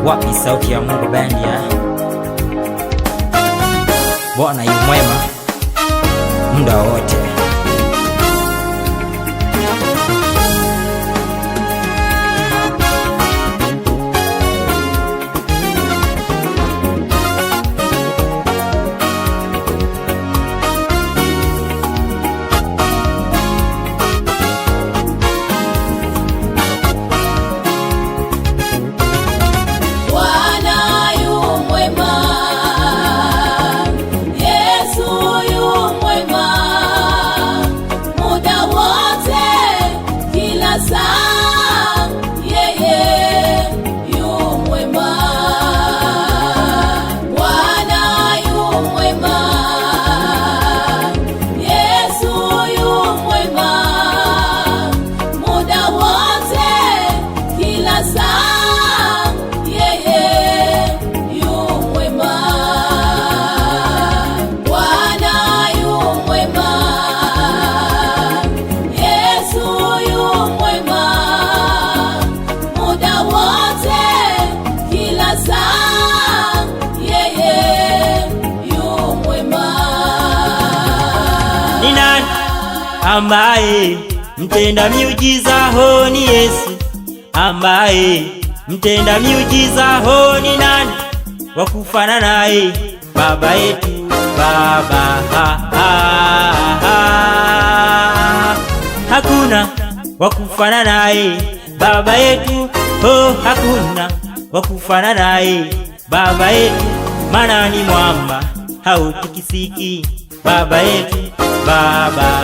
Wapi sauti ya Mungu bendi ya Bwana yu mwema muda wote. Ambaye mtenda miujiza ho ni Yesu, ambaye mtenda miujiza ho ni nani wakufana naye? Baba yetu, Baba hakuna wakufana naye. Baba yetu, oh, hakuna wakufana naye. Baba yetu, maana ni mwamba hautikisiki. Baba yetu, Baba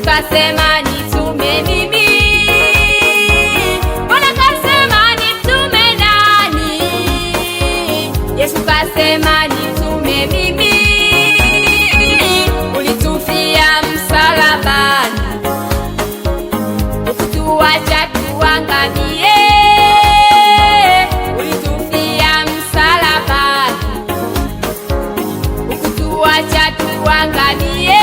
kasema nitume mimi. Bwana kasema nitume nani? Yesu kasema nitume mimi. Ulitufia msalabani, ukutuacha tuangamie. Ulitufia msalabani, ukutuacha tuangamie.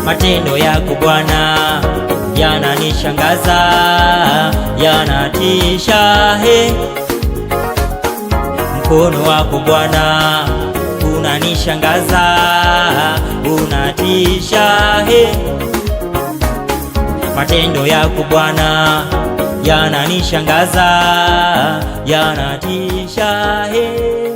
Matendo yako Bwana yananishangaza, yanatisha he. Mkono wako Bwana unanishangaza, unatisha he. Matendo yako Bwana yananishangaza, yanatisha he.